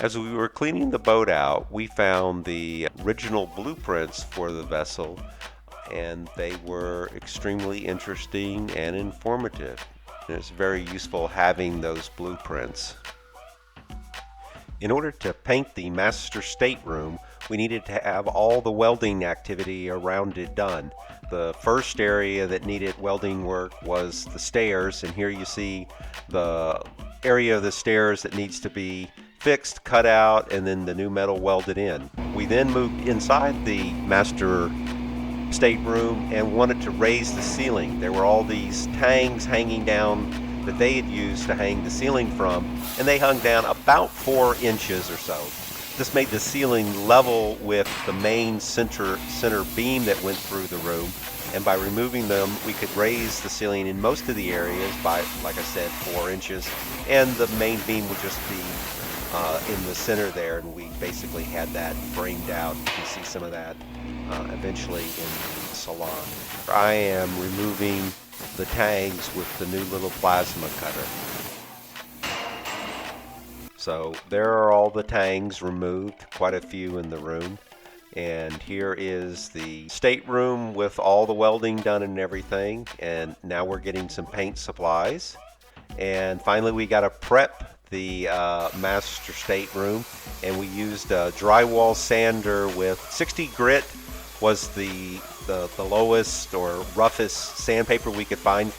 As we were cleaning the boat out, we found the original blueprints for the vessel, and they were extremely interesting and informative. And it's very useful having those blueprints. In order to paint the Master Stateroom, we needed to have all the welding activity around it done. The first area that needed welding work was the stairs, and here you see the area of the stairs that needs to be fixed, cut out, and then the new metal welded in. We then moved inside the Master Stateroom and wanted to raise the ceiling. There were all these tangs hanging down that they had used to hang the ceiling from, and they hung down about 4 inches or so. This made the ceiling level with the main center beam that went through the room, and by removing them we could raise the ceiling in most of the areas by, like I said, 4 inches, and the main beam would just be in the center there, and we basically had that framed out. You can see some of that eventually in the salon. I am removing the tangs with the new little plasma cutter. So there are all the tangs removed, quite a few in the room. And here is the stateroom with all the welding done and everything. And now we're getting some paint supplies. And finally we got to prep the Master Stateroom, and we used a drywall sander with 60 grit was the lowest or roughest sandpaper we could find.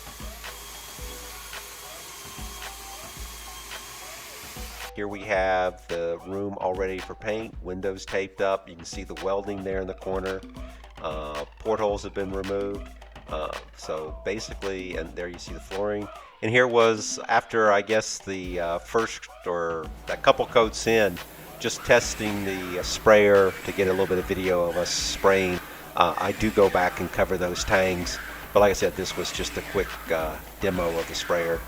Here we have the room all ready for paint, windows taped up. You can see the welding there in the corner. Portholes have been removed. So basically, and there you see the flooring. And here was, after I guess the first or a couple coats in, just testing the sprayer to get a little bit of video of us spraying. I do go back and cover those tangs, but like I said, this was just a quick demo of the sprayer.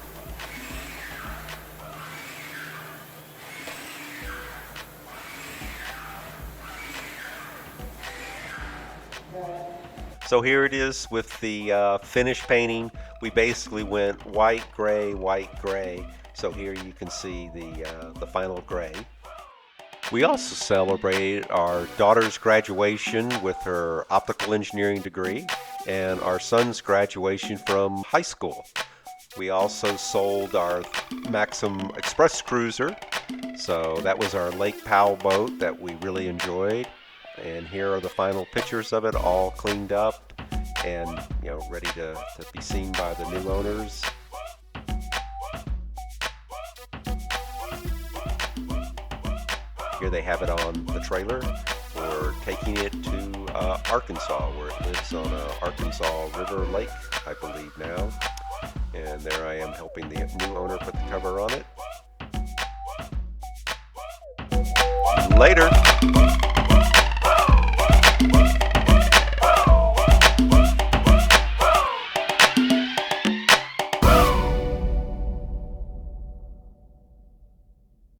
So here it is with the finished painting. We basically went white, gray, white, gray. So here you can see the final gray. We also celebrated our daughter's graduation with her optical engineering degree and our son's graduation from high school. We also sold our Maxim Express cruiser. So that was our Lake Powell boat that we really enjoyed. And here are the final pictures of it, all cleaned up and ready to be seen by the new owners. Here they have it on the trailer. We're taking it to Arkansas, where it lives on a Arkansas River Lake, I believe now. And there I am helping the new owner put the cover on it. Later.